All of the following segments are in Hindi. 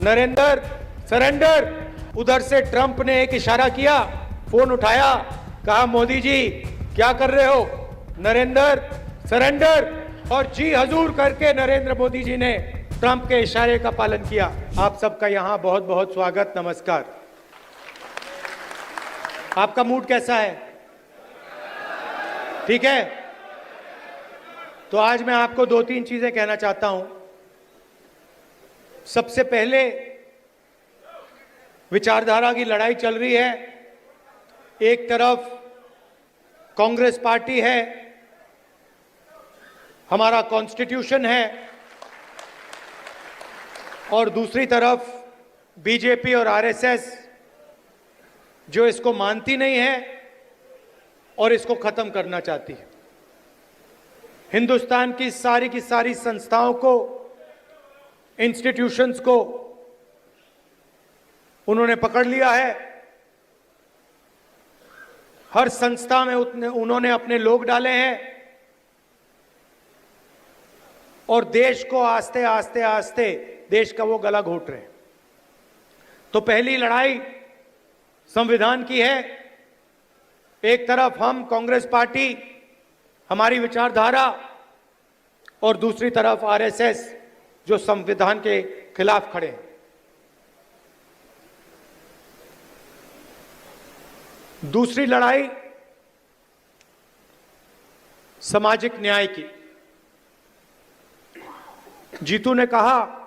नरेंद्र सरेंडर। उधर से ट्रंप ने एक इशारा किया, फोन उठाया, कहा मोदी जी क्या कर रहे हो, नरेंद्र सरेंडर। और जी हजूर करके नरेंद्र मोदी जी ने ट्रंप के इशारे का पालन किया। आप सबका यहां बहुत बहुत स्वागत, नमस्कार। आपका मूड कैसा है? ठीक है? तो आज मैं आपको दो तीन चीजें कहना चाहता हूं। सबसे पहले, विचारधारा की लड़ाई चल रही है। एक तरफ कांग्रेस पार्टी है, हमारा कॉन्स्टिट्यूशन है, और दूसरी तरफ बीजेपी और आरएसएस जो इसको मानती नहीं है और इसको खत्म करना चाहती है। हिंदुस्तान की सारी संस्थाओं को, इंस्टीट्यूशंस को उन्होंने पकड़ लिया है। हर संस्था में उन्होंने अपने लोग डाले हैं और देश को आस्ते आस्ते देश का वो गला घोट रहे हैं। तो पहली लड़ाई संविधान की है। एक तरफ हम कांग्रेस पार्टी, हमारी विचारधारा, और दूसरी तरफ आरएसएस जो संविधान के खिलाफ खड़े हैं। दूसरी लड़ाई सामाजिक न्याय की। जीतू ने कहा,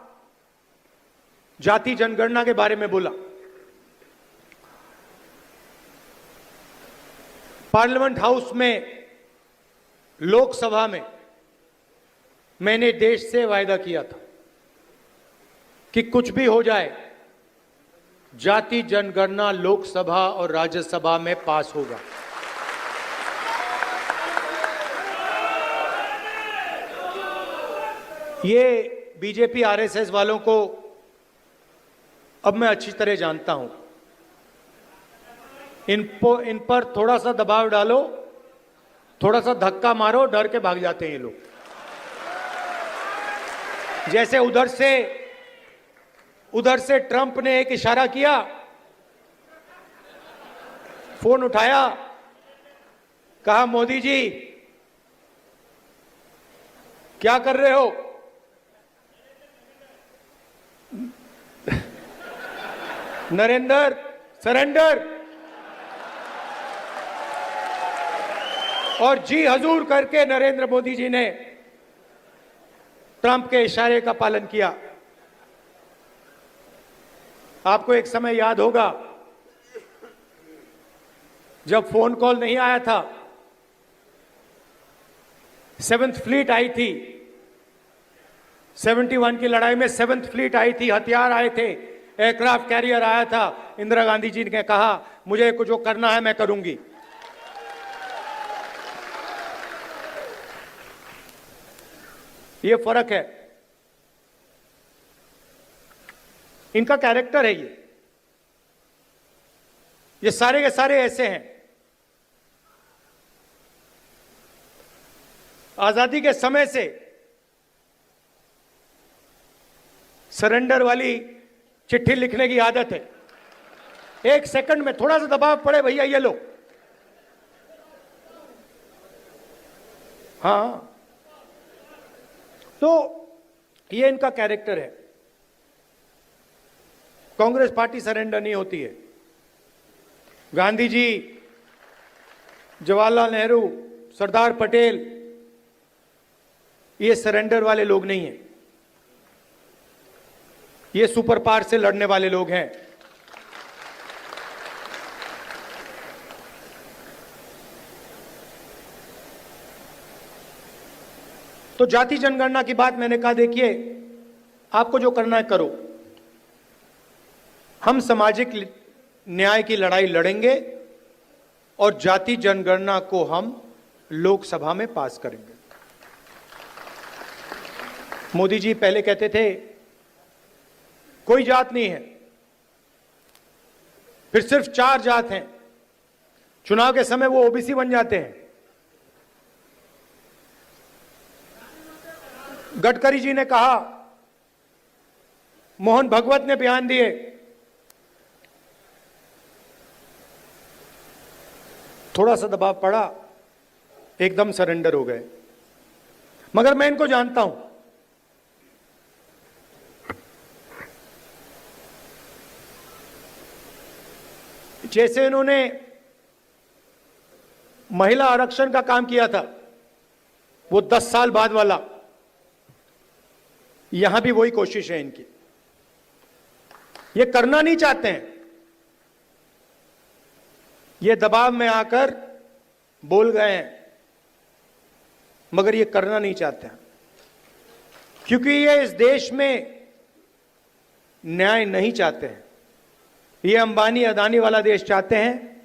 जाति जनगणना के बारे में बोला। पार्लियामेंट हाउस में, लोकसभा में मैंने देश से वायदा किया था कि कुछ भी हो जाए, जाति जनगणना लोकसभा और राज्यसभा में पास होगा। ये बीजेपी आरएसएस वालों को अब मैं अच्छी तरह जानता हूं। इन पर थोड़ा सा दबाव डालो, थोड़ा सा धक्का मारो, डर के भाग जाते हैं ये लोग। जैसे उधर से ट्रंप ने एक इशारा किया, फोन उठाया, कहा मोदी जी क्या कर रहे हो, नरेंद्र सरेंडर। और जी हजूर करके नरेंद्र मोदी जी ने ट्रंप के इशारे का पालन किया। आपको एक समय याद होगा जब फोन कॉल नहीं आया था, 7th फ्लीट आई थी, 71 की लड़ाई में 7th फ्लीट आई थी, हथियार आए थे, एयरक्राफ्ट कैरियर आया था। इंदिरा गांधी जी ने कहा मुझे कुछ जो करना है मैं करूंगी। ये फर्क है, इनका कैरेक्टर है। ये सारे के सारे ऐसे हैं। आजादी के समय से सरेंडर वाली चिट्ठी लिखने की आदत है। एक सेकंड में थोड़ा सा दबाव पड़े, भैया ये लो। हाँ, तो ये इनका कैरेक्टर है। कांग्रेस पार्टी सरेंडर नहीं होती है। गांधी जी, जवाहरलाल नेहरू, सरदार पटेल, ये सरेंडर वाले लोग नहीं हैं। ये सुपर पावर से लड़ने वाले लोग हैं। तो जाति जनगणना की बात मैंने कहा, देखिए आपको जो करना है करो। हम सामाजिक न्याय की लड़ाई लड़ेंगे और जाति जनगणना को हम लोकसभा में पास करेंगे। मोदी जी पहले कहते थे कोई जात नहीं है, फिर सिर्फ 4 जात हैं। चुनाव के समय वो ओबीसी बन जाते हैं। गडकरी जी ने कहा मोहन भगवत ने बयान दिए, थोड़ा सा दबाव पड़ा, एकदम सरेंडर हो गए। मगर मैं इनको जानता हूं, जैसे इन्होंने महिला आरक्षण का काम किया था, वो 10 साल बाद वाला, यहां भी वही कोशिश है इनकी। ये करना नहीं चाहते हैं, ये दबाव में आकर बोल गए हैं, मगर ये करना नहीं चाहते हैं, क्योंकि ये इस देश में न्याय नहीं चाहते हैं। ये अंबानी अदानी वाला देश चाहते हैं,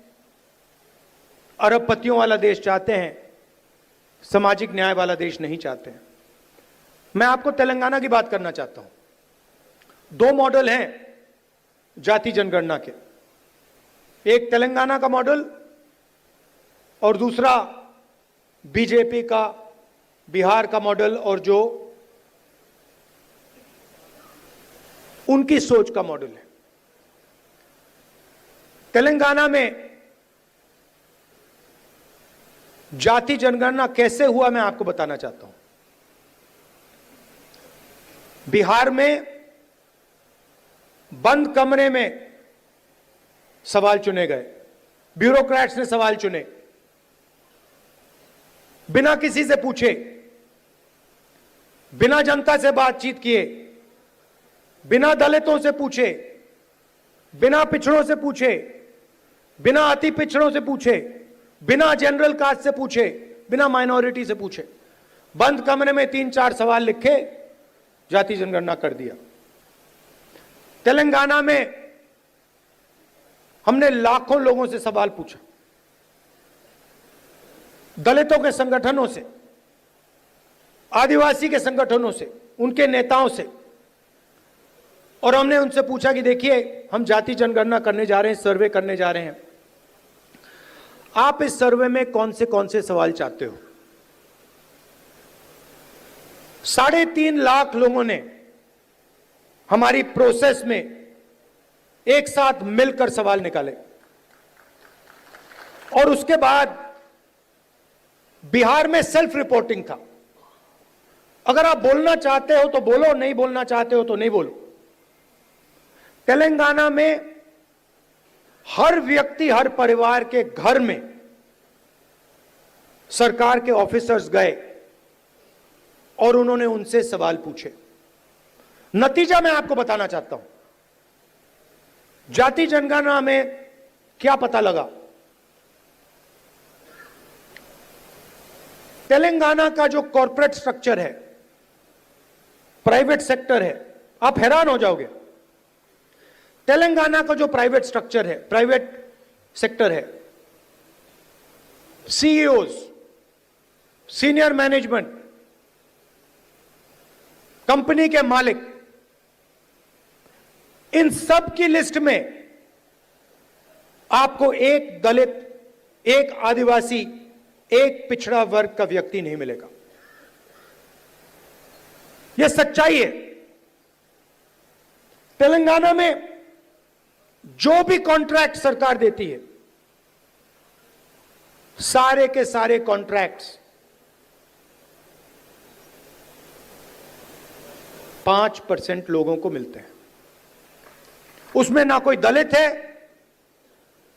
अरबपतियों वाला देश चाहते हैं, सामाजिक न्याय वाला देश नहीं चाहते हैं। मैं आपको तेलंगाना की बात करना चाहता हूं। 2 मॉडल हैं जाति जनगणना के, एक तेलंगाना का मॉडल और दूसरा बीजेपी का बिहार का मॉडल, और जो उनकी सोच का मॉडल है। तेलंगाना में जाति जनगणना कैसे हुआ मैं आपको बताना चाहता हूं। बिहार में बंद कमरे में सवाल चुने गए, ब्यूरोक्रेट्स ने सवाल चुने, बिना किसी से पूछे, बिना जनता से बातचीत किए, बिना दलितों से पूछे, बिना पिछड़ों से पूछे, बिना अति पिछड़ों से पूछे, बिना जनरल कास्ट से पूछे, बिना माइनॉरिटी से पूछे, बंद कमरे में 3-4 सवाल लिखे, जाति जनगणना कर दिया। तेलंगाना में हमने लाखों लोगों से सवाल पूछा, दलितों के संगठनों से, आदिवासी के संगठनों से, उनके नेताओं से, और हमने उनसे पूछा कि देखिए हम जाति जनगणना करने जा रहे हैं, सर्वे करने जा रहे हैं, आप इस सर्वे में कौन से सवाल चाहते हो। 3.5 लाख लोगों ने हमारी प्रोसेस में एक साथ मिलकर सवाल निकाले, और उसके बाद बिहार में सेल्फ रिपोर्टिंग था। अगर आप बोलना चाहते हो तो बोलो, नहीं बोलना चाहते हो तो नहीं बोलो। तेलंगाना में हर व्यक्ति, हर परिवार के घर में सरकार के ऑफिसर्स गए और उन्होंने उनसे सवाल पूछे। नतीजा मैं आपको बताना चाहता हूं। जाति जनगणना में क्या पता लगा? तेलंगाना का जो कॉर्पोरेट स्ट्रक्चर है, प्राइवेट सेक्टर है, आप हैरान हो जाओगे। तेलंगाना का जो प्राइवेट स्ट्रक्चर है, प्राइवेट सेक्टर है, सीईओज, सीनियर मैनेजमेंट, कंपनी के मालिक, इन सब की लिस्ट में आपको एक दलित, एक आदिवासी, एक पिछड़ा वर्ग का व्यक्ति नहीं मिलेगा। यह सच्चाई है। तेलंगाना में जो भी कॉन्ट्रैक्ट सरकार देती है, सारे के सारे कॉन्ट्रैक्ट्स 5% लोगों को मिलते हैं। उसमें ना कोई दलित है,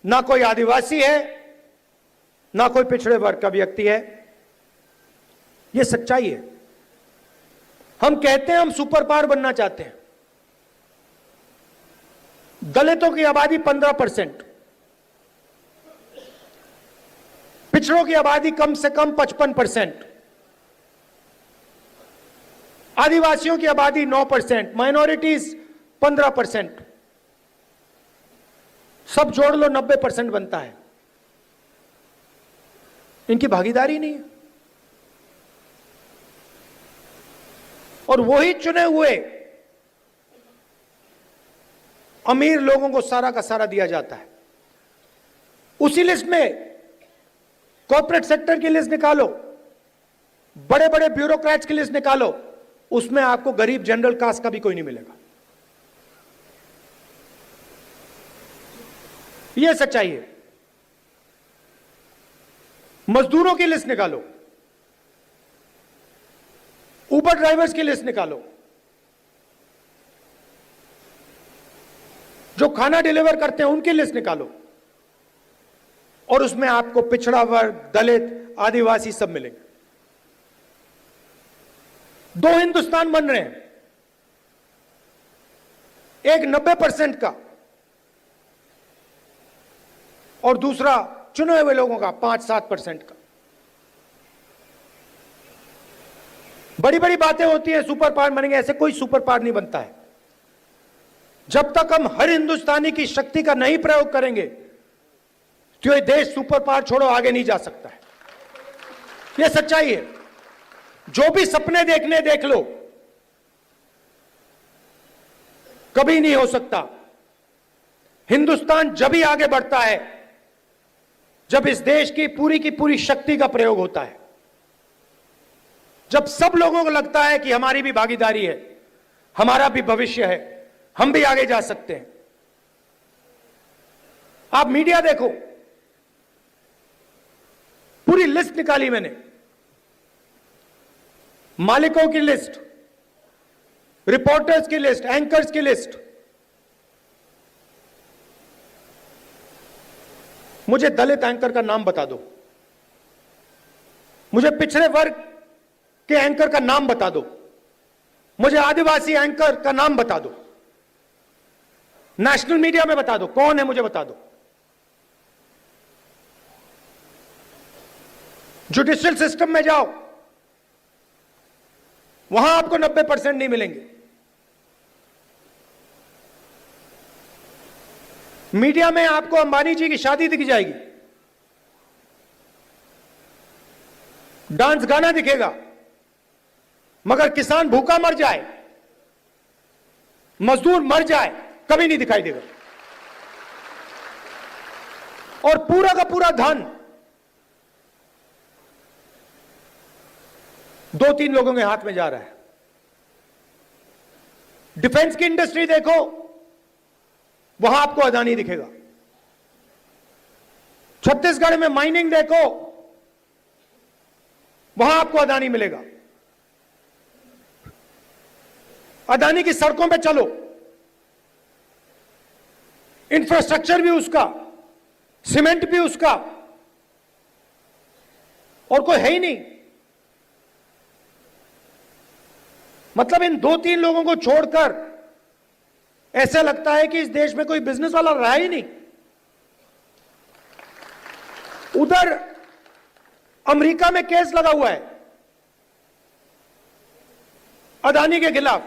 ना कोई आदिवासी है, ना कोई पिछड़े वर्ग का व्यक्ति है। यह सच्चाई है। हम कहते हैं हम सुपर पावर बनना चाहते हैं। दलितों की आबादी 15%, पिछड़ों की आबादी कम से कम 55%, आदिवासियों की आबादी 9%, माइनॉरिटीज 15%, सब जोड़ लो 90% बनता है। इनकी भागीदारी नहीं है। और वही चुने हुए अमीर लोगों को सारा का सारा दिया जाता है। उसी लिस्ट में कॉर्पोरेट सेक्टर की लिस्ट निकालो, बड़े बड़े ब्यूरोक्रेट्स की लिस्ट निकालो, उसमें आपको गरीब जनरल कास्ट का भी कोई नहीं मिलेगा। यह सच्चाई है। मजदूरों की लिस्ट निकालो, उबर ड्राइवर्स की लिस्ट निकालो, जो खाना डिलीवर करते हैं उनकी लिस्ट निकालो, और उसमें आपको पिछड़ा वर्ग, दलित, आदिवासी सब मिलेंगे। दो हिंदुस्तान बन रहे हैं, एक 90% का और दूसरा चुने हुए लोगों का 5-7% का। बड़ी बड़ी बातें होती हैं सुपर पावर बनेंगे, ऐसे कोई सुपर पावर नहीं बनता है। जब तक हम हर हिंदुस्तानी की शक्ति का नहीं प्रयोग करेंगे तो ये देश सुपर पावर छोड़ो आगे नहीं जा सकता है। यह सच्चाई है। जो भी सपने देखने देख लो, कभी नहीं हो सकता। हिंदुस्तान जब ही आगे बढ़ता है जब इस देश की पूरी शक्ति का प्रयोग होता है, जब सब लोगों को लगता है कि हमारी भी भागीदारी है, हमारा भी भविष्य है, हम भी आगे जा सकते हैं। आप मीडिया देखो, पूरी लिस्ट निकाली मैंने, मालिकों की लिस्ट, रिपोर्टर्स की लिस्ट, एंकर्स की लिस्ट। मुझे दलित एंकर का नाम बता दो, मुझे पिछड़े वर्ग के एंकर का नाम बता दो, मुझे आदिवासी एंकर का नाम बता दो, नेशनल मीडिया में बता दो कौन है, मुझे बता दो। जुडिशियल सिस्टम में जाओ, वहां आपको 90% नहीं मिलेंगे। मीडिया में आपको अंबानी जी की शादी दिख जाएगी, डांस गाना दिखेगा, मगर किसान भूखा मर जाए, मजदूर मर जाए, कभी नहीं दिखाई देगा। और पूरा का पूरा धन 2-3 लोगों के हाथ में जा रहा है। डिफेंस की इंडस्ट्री देखो, वहां आपको अदानी दिखेगा। छत्तीसगढ़ में माइनिंग देखो, वहां आपको अदानी मिलेगा। अदानी की सड़कों पे चलो, इंफ्रास्ट्रक्चर भी उसका, सीमेंट भी उसका, और कोई है ही नहीं। मतलब इन 2-3 लोगों को छोड़कर ऐसा लगता है कि इस देश में कोई बिजनेस वाला रहा ही नहीं। उधर अमेरिका में केस लगा हुआ है अदानी के खिलाफ,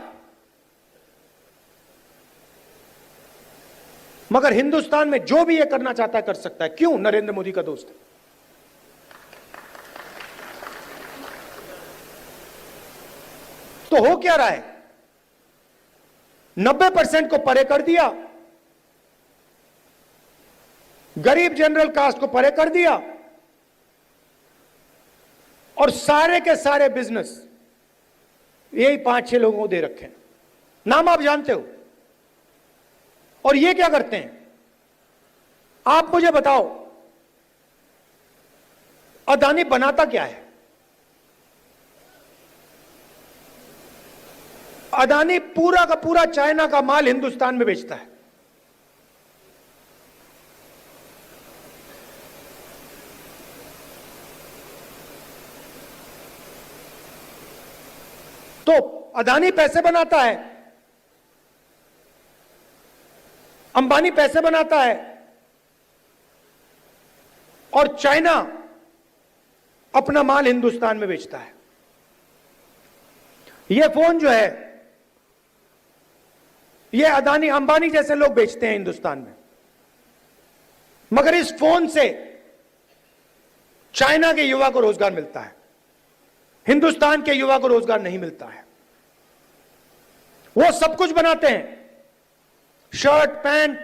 मगर हिंदुस्तान में जो भी ये करना चाहता है कर सकता है। क्यों? नरेंद्र मोदी का दोस्त है। तो हो क्या रहा है? 90% को परे कर दिया, गरीब जनरल कास्ट को परे कर दिया, और सारे के सारे बिजनेस यही 5-6 लोगों को दे रखे हैं। नाम आप जानते हो। और ये क्या करते हैं? आप मुझे बताओ, अदानी बनाता क्या है? अदानी पूरा का पूरा चाइना का माल हिंदुस्तान में बेचता है। तो अदानी पैसे बनाता है, अंबानी पैसे बनाता है, और चाइना अपना माल हिंदुस्तान में बेचता है। यह फोन जो है, ये अदानी अंबानी जैसे लोग बेचते हैं हिंदुस्तान में, मगर इस फोन से चाइना के युवा को रोजगार मिलता है, हिंदुस्तान के युवा को रोजगार नहीं मिलता है। वो सब कुछ बनाते हैं, shirt, pant,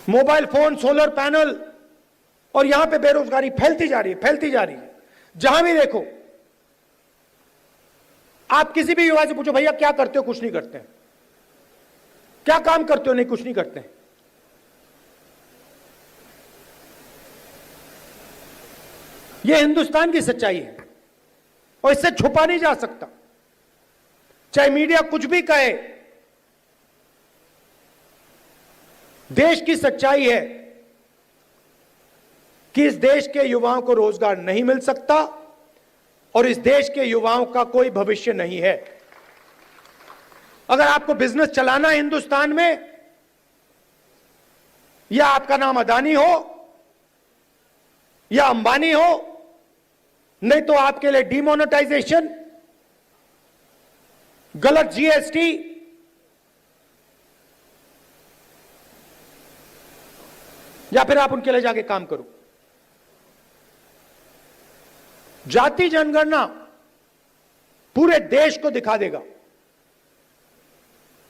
mobile phone, solar panel, और यहां पे बेरोजगारी फैलती जा रही है, फैलती जा रही है। जहां भी देखो आप किसी भी युवा से पूछो, भैया क्या करते हो? कुछ नहीं करते हैं। क्या काम करते हो? नहीं, कुछ नहीं करते हैं। यह हिंदुस्तान की सच्चाई है और इससे छुपा नहीं जा सकता, चाहे मीडिया कुछ भी कहे। देश की सच्चाई है कि इस देश के युवाओं को रोजगार नहीं मिल सकता और इस देश के युवाओं का कोई भविष्य नहीं है। अगर आपको बिजनेस चलाना है हिंदुस्तान में, या आपका नाम अदानी हो या अंबानी हो, नहीं तो आपके लिए डिमोनेटाइजेशन, गलत जीएसटी, या फिर आप उनके लिए जाके काम करो। जाति जनगणना पूरे देश को दिखा देगा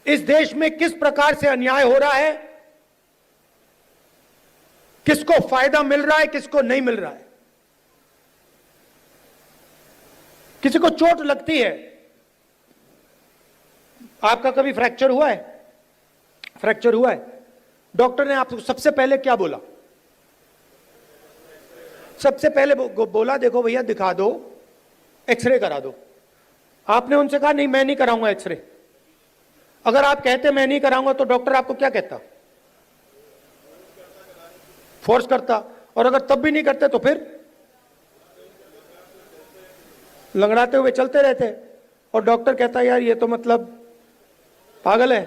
इस देश में किस प्रकार से अन्याय हो रहा है, किसको फायदा मिल रहा है, किसको नहीं मिल रहा है। किसी को चोट लगती है, आपका कभी फ्रैक्चर हुआ है? फ्रैक्चर हुआ है, डॉक्टर ने आपको सबसे पहले क्या बोला? सबसे पहले बोला देखो भैया दिखा दो, एक्सरे करा दो। आपने उनसे कहा नहीं मैं नहीं कराऊंगा एक्सरे। अगर आप कहते मैं नहीं कराऊंगा तो डॉक्टर आपको क्या कहता? फोर्स करता। और अगर तब भी नहीं करते तो फिर लंगड़ाते हुए चलते रहते और डॉक्टर कहता यार ये तो मतलब पागल है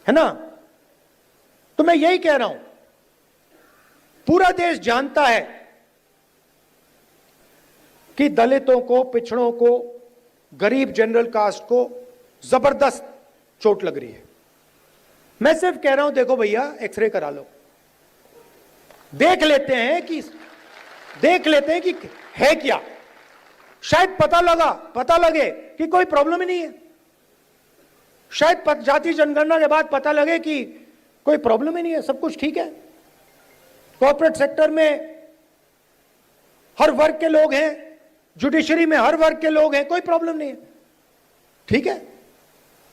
ना। तो मैं यही कह रहा हूं, पूरा देश जानता है कि दलितों को, पिछड़ों को, गरीब जनरल कास्ट को जबरदस्त चोट लग रही है। मैं सिर्फ कह रहा हूं देखो भैया एक्सरे करा लो, देख लेते हैं कि है क्या। शायद पता लगे कि कोई प्रॉब्लम ही नहीं है। शायद जाति जनगणना के बाद पता लगे कि कोई प्रॉब्लम ही नहीं है, सब कुछ ठीक है। कॉर्पोरेट सेक्टर में हर वर्ग के लोग हैं, जुडिशरी में हर वर्ग के लोग हैं, कोई प्रॉब्लम नहीं है, ठीक है।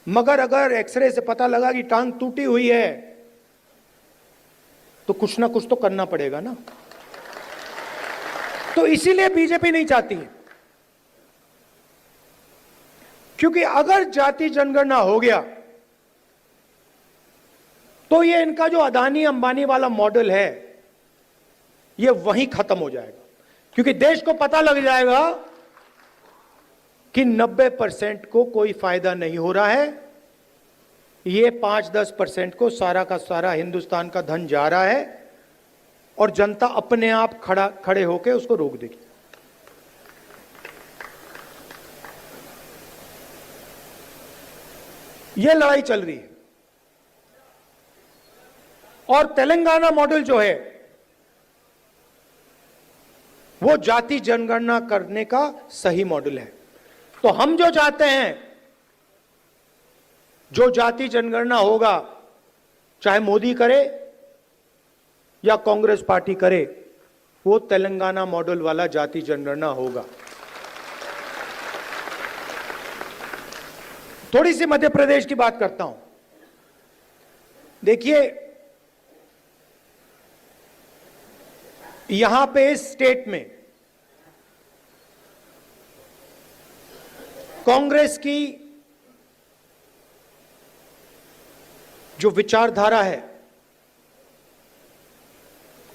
मगर अगर एक्सरे से पता लगा कि टांग टूटी हुई है तो कुछ ना कुछ तो करना पड़ेगा ना। तो इसीलिए बीजेपी नहीं चाहती है, क्योंकि अगर जाति जनगणना हो गया तो ये इनका जो अदानी अंबानी वाला मॉडल है ये वहीं खत्म हो जाएगा। क्योंकि देश को पता लग जाएगा कि 90% को कोई फायदा नहीं हो रहा है, ये 5-10% को सारा का सारा हिंदुस्तान का धन जा रहा है और जनता अपने आप खड़े होकर उसको रोक देगी। ये लड़ाई चल रही है। और तेलंगाना मॉडल जो है वो जाति जनगणना करने का सही मॉडल है। तो हम जो चाहते हैं, जो जाति जनगणना होगा, चाहे मोदी करे या कांग्रेस पार्टी करे, वो तेलंगाना मॉडल वाला जाति जनगणना होगा। थोड़ी सी मध्य प्रदेश की बात करता हूं। देखिए यहां पे इस स्टेट में कांग्रेस की जो विचारधारा है,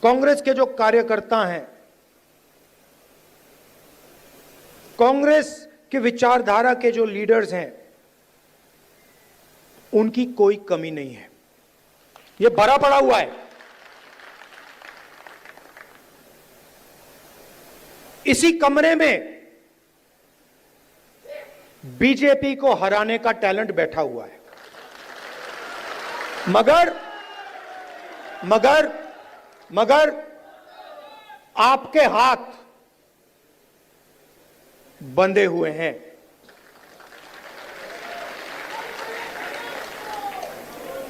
कांग्रेस के जो कार्यकर्ता हैं, कांग्रेस की विचारधारा के जो लीडर्स हैं, उनकी कोई कमी नहीं है। यह भरा पड़ा हुआ है। इसी कमरे में बीजेपी को हराने का टैलेंट बैठा हुआ है। मगर आपके हाथ बंधे हुए हैं।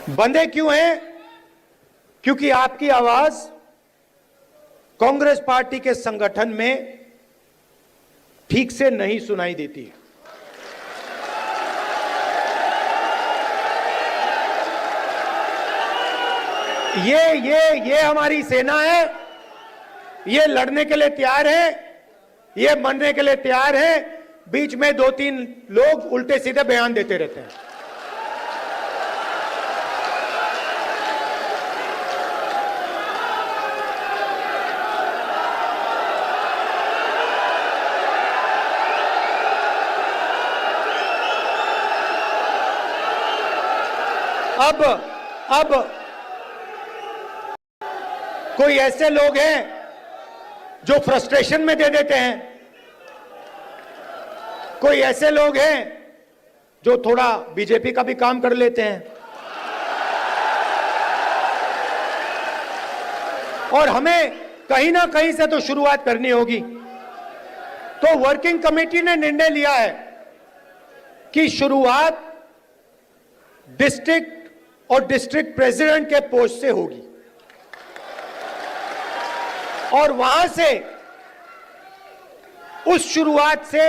बंधे क्यों हैं? क्योंकि आपकी आवाज कांग्रेस पार्टी के संगठन में ठीक से नहीं सुनाई देती है। ये हमारी सेना है, ये लड़ने के लिए तैयार है, ये मरने के लिए तैयार है। बीच में 2-3 लोग उल्टे सीधे बयान देते रहते हैं। अब कोई ऐसे लोग हैं जो फ्रस्ट्रेशन में दे देते हैं, कोई ऐसे लोग हैं जो थोड़ा बीजेपी का भी काम कर लेते हैं, और हमें कहीं ना कहीं से तो शुरुआत करनी होगी। तो वर्किंग कमेटी ने निर्णय लिया है कि शुरुआत डिस्ट्रिक्ट और डिस्ट्रिक्ट प्रेसिडेंट के पोस्ट से होगी, और वहां से, उस शुरुआत से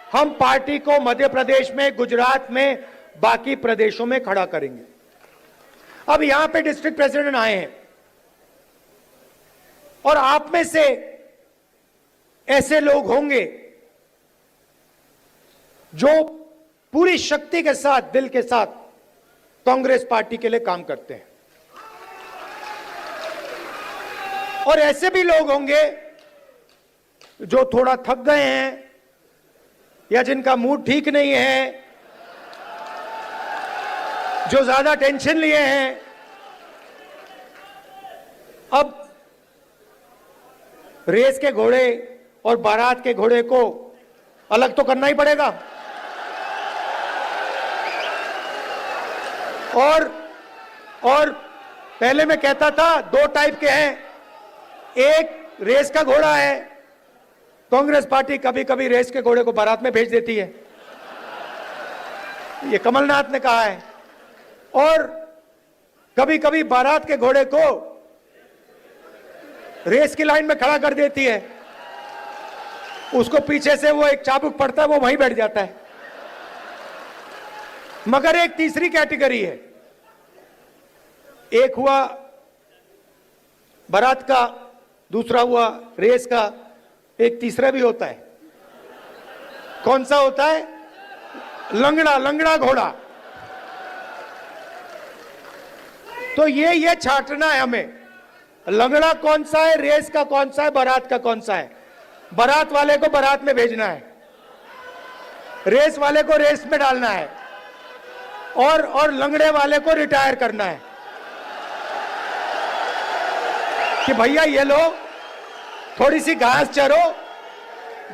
हम पार्टी को मध्य प्रदेश में, गुजरात में, बाकी प्रदेशों में खड़ा करेंगे। अब यहां पे डिस्ट्रिक्ट प्रेसिडेंट आए हैं, और आप में से ऐसे लोग होंगे जो पूरी शक्ति के साथ, दिल के साथ कांग्रेस पार्टी के लिए काम करते हैं, और ऐसे भी लोग होंगे जो थोड़ा थक गए हैं या जिनका मूड ठीक नहीं है, जो ज्यादा टेंशन लिए हैं। अब रेस के घोड़े और बारात के घोड़े को अलग तो करना ही पड़ेगा, और पहले मैं कहता था 2 टाइप के हैं। एक रेस का घोड़ा है, कांग्रेस पार्टी कभी कभी रेस के घोड़े को बारात में भेज देती है, ये कमलनाथ ने कहा है, और कभी कभी बारात के घोड़े को रेस की लाइन में खड़ा कर देती है, उसको पीछे से वो एक चाबुक पड़ता है, वो वहीं बैठ जाता है। मगर एक तीसरी कैटेगरी है, एक हुआ बारात का, दूसरा हुआ रेस का, एक तीसरा भी होता है। कौन सा होता है? लंगड़ा घोड़ा। तो ये छांटना है हमें, लंगड़ा कौन सा है, रेस का कौन सा है, बारात का कौन सा है। बारात वाले को बारात में भेजना है, रेस वाले को रेस में डालना है, और लंगड़े वाले को रिटायर करना है कि भैया ये लो, थोड़ी सी घास चरो,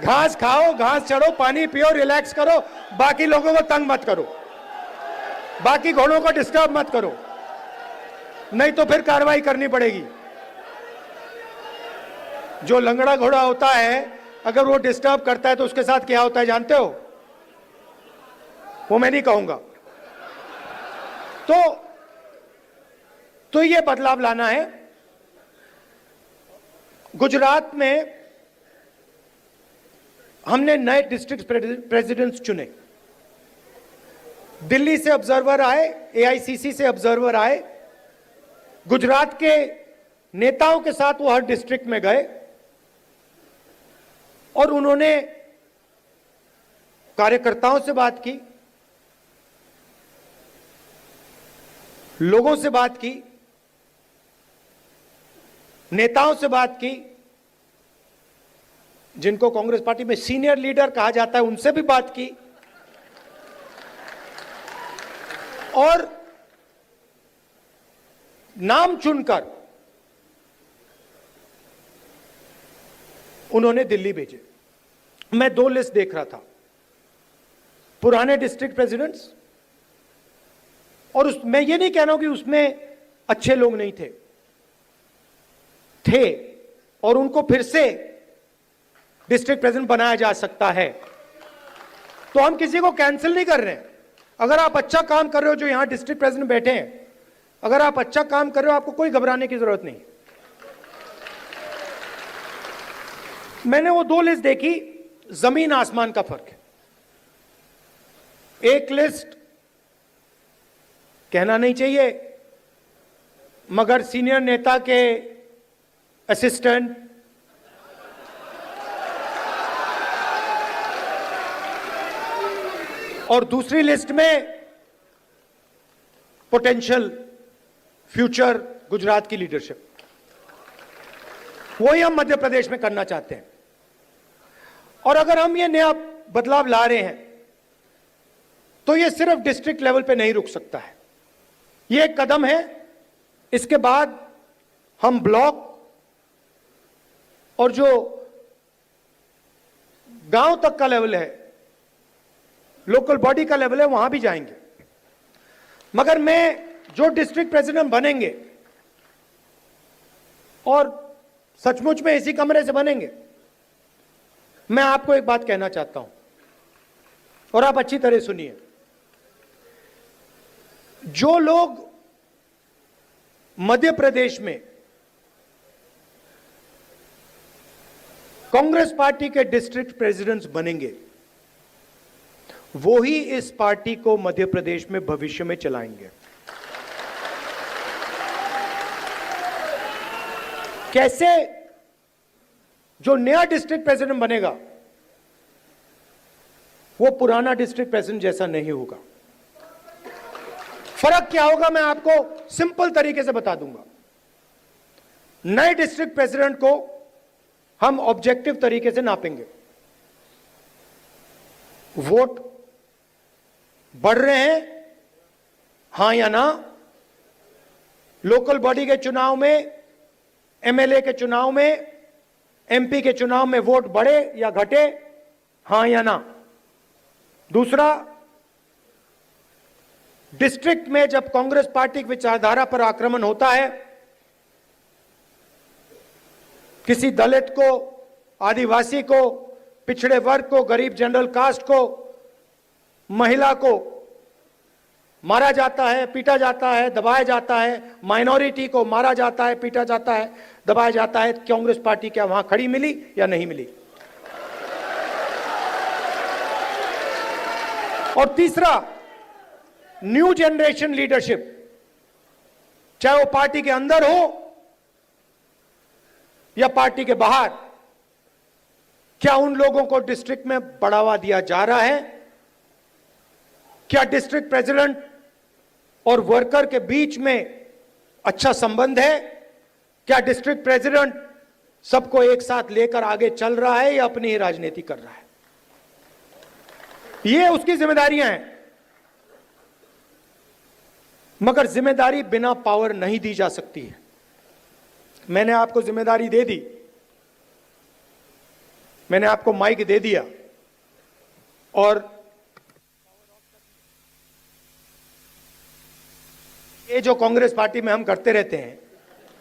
घास खाओ, घास चढ़ो, पानी पियो, रिलैक्स करो, बाकी लोगों को तंग मत करो, बाकी घोड़ों को डिस्टर्ब मत करो, नहीं तो फिर कार्रवाई करनी पड़ेगी। जो लंगड़ा घोड़ा होता है, अगर वो डिस्टर्ब करता है तो उसके साथ क्या होता है जानते हो? वो मैं नहीं कहूंगा। तो ये बदलाव लाना है। गुजरात में हमने नए डिस्ट्रिक्ट प्रेसिडेंट्स चुने, दिल्ली से ऑब्जर्वर आए, एआईसीसी से ऑब्जर्वर आए, गुजरात के नेताओं के साथ वो हर डिस्ट्रिक्ट में गए और उन्होंने कार्यकर्ताओं से बात की, लोगों से बात की, नेताओं से बात की, जिनको कांग्रेस पार्टी में सीनियर लीडर कहा जाता है उनसे भी बात की, और नाम चुनकर उन्होंने दिल्ली भेजे। मैं 2 लिस्ट देख रहा था, पुराने डिस्ट्रिक्ट प्रेसिडेंट्स, और मैं ये नहीं कह रहा हूं कि उसमें अच्छे लोग नहीं थे, और उनको फिर से डिस्ट्रिक्ट प्रेसिडेंट बनाया जा सकता है। तो हम किसी को कैंसिल नहीं कर रहे हैं। अगर आप अच्छा काम कर रहे हो, जो यहां डिस्ट्रिक्ट प्रेसिडेंट बैठे हैं, अगर आप अच्छा काम कर रहे हो, आपको कोई घबराने की जरूरत नहीं। मैंने वो 2 लिस्ट देखी, जमीन आसमान का फर्क है। एक लिस्ट कहना नहीं चाहिए, मगर सीनियर नेता के असिस्टेंट और दूसरी लिस्ट में पोटेंशियल फ्यूचर गुजरात की लीडरशिप, वही हम मध्य प्रदेश में करना चाहते हैं। और अगर हम ये नया बदलाव ला रहे हैं तो ये सिर्फ डिस्ट्रिक्ट लेवल पे नहीं रुक सकता है, ये एक कदम है। इसके बाद हम ब्लॉक और जो गांव तक का लेवल है, लोकल बॉडी का लेवल है, वहां भी जाएंगे। मगर मैं जो डिस्ट्रिक्ट प्रेसिडेंट बनेंगे और सचमुच में इसी कमरे से बनेंगे, मैं आपको एक बात कहना चाहता हूं और आप अच्छी तरह सुनिए। जो लोग मध्य प्रदेश में कांग्रेस पार्टी के डिस्ट्रिक्ट प्रेसिडेंट्स बनेंगे, वो ही इस पार्टी को मध्य प्रदेश में भविष्य में चलाएंगे। कैसे? जो नया डिस्ट्रिक्ट प्रेसिडेंट बनेगा वो पुराना डिस्ट्रिक्ट प्रेसिडेंट जैसा नहीं होगा। फर्क क्या होगा मैं आपको सिंपल तरीके से बता दूंगा। नए डिस्ट्रिक्ट प्रेसिडेंट को हम ऑब्जेक्टिव तरीके से नापेंगे। वोट बढ़ रहे हैं, हां या ना? लोकल बॉडी के चुनाव में, एमएलए के चुनाव में, एमपी के चुनाव में वोट बढ़े या घटे, हां या ना? दूसरा, डिस्ट्रिक्ट में जब कांग्रेस पार्टी की विचारधारा पर आक्रमण होता है, किसी दलित को, आदिवासी को, पिछड़े वर्ग को, गरीब जनरल कास्ट को, महिला को मारा जाता है, पीटा जाता है, दबाया जाता है, माइनॉरिटी को मारा जाता है, पीटा जाता है, दबाया जाता है, कांग्रेस पार्टी क्या वहां खड़ी मिली या नहीं मिली? और तीसरा, न्यू जनरेशन लीडरशिप, चाहे वो पार्टी के अंदर हो या पार्टी के बाहर, क्या उन लोगों को डिस्ट्रिक्ट में बढ़ावा दिया जा रहा है? क्या डिस्ट्रिक्ट प्रेसिडेंट और वर्कर के बीच में अच्छा संबंध है? क्या डिस्ट्रिक्ट प्रेसिडेंट सबको एक साथ लेकर आगे चल रहा है या अपनी ही राजनीति कर रहा है? ये उसकी जिम्मेदारियां हैं। मगर जिम्मेदारी बिना पावर नहीं दी जा सकती है। मैंने आपको जिम्मेदारी दे दी, मैंने आपको माइक दे दिया और ये जो कांग्रेस पार्टी में हम करते रहते हैं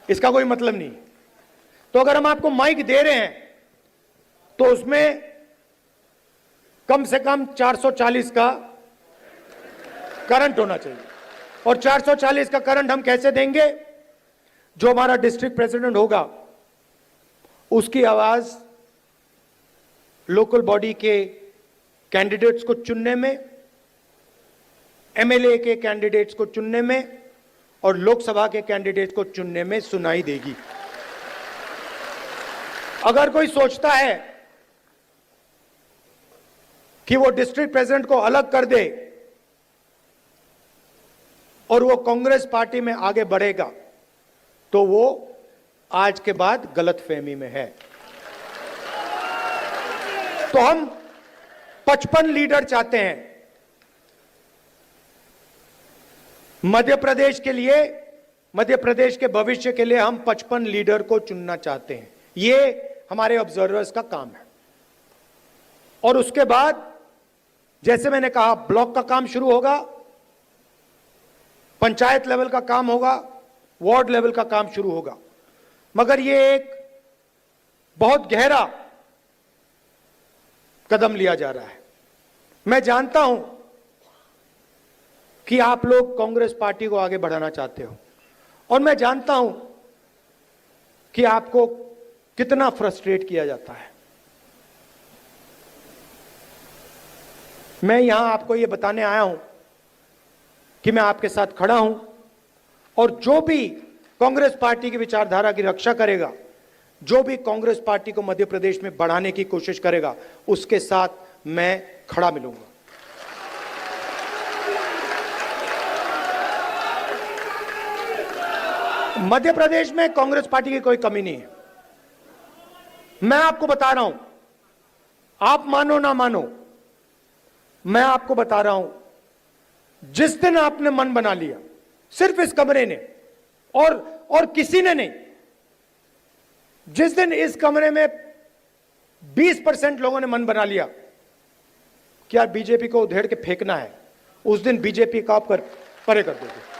इसका कोई मतलब नहीं। तो अगर हम आपको माइक दे रहे हैं तो उसमें कम से कम 440 का करंट होना चाहिए। और 440 का करंट हम कैसे देंगे? जो हमारा डिस्ट्रिक्ट प्रेसिडेंट होगा उसकी आवाज लोकल बॉडी के कैंडिडेट्स को चुनने में, एमएलए के कैंडिडेट्स को चुनने में और लोकसभा के कैंडिडेट्स को चुनने में सुनाई देगी। अगर कोई सोचता है कि वो डिस्ट्रिक्ट प्रेसिडेंट को अलग कर दे और वो कांग्रेस पार्टी में आगे बढ़ेगा तो वो आज के बाद गलतफहमी में है। तो हम 55 लीडर चाहते हैं मध्य प्रदेश के लिए, मध्य प्रदेश के भविष्य के लिए हम 55 लीडर को चुनना चाहते हैं। ये हमारे ऑब्जर्वर्स का काम है। और उसके बाद जैसे मैंने कहा, ब्लॉक का काम शुरू होगा, पंचायत लेवल का काम होगा, वार्ड लेवल का काम शुरू होगा। मगर ये एक बहुत गहरा कदम लिया जा रहा है। मैं जानता हूं कि आप लोग कांग्रेस पार्टी को आगे बढ़ाना चाहते हो और मैं जानता हूं कि आपको कितना फ्रस्ट्रेट किया जाता है। मैं यहां आपको यह बताने आया हूं कि मैं आपके साथ खड़ा हूं और जो भी कांग्रेस पार्टी की विचारधारा की रक्षा करेगा, जो भी कांग्रेस पार्टी को मध्य प्रदेश में बढ़ाने की कोशिश करेगा, उसके साथ मैं खड़ा मिलूंगा। मध्य प्रदेश में कांग्रेस पार्टी की कोई कमी नहीं है। मैं आपको बता रहा हूं, आप मानो ना मानो, मैं आपको बता रहा हूं, जिस दिन आपने मन बना लिया, सिर्फ इस कमरे ने और किसी ने नहीं, जिस दिन इस कमरे में 20% लोगों ने मन बना लिया कि यार बीजेपी को उधेड़ के फेंकना है, उस दिन बीजेपी का आप परे कर दोगे।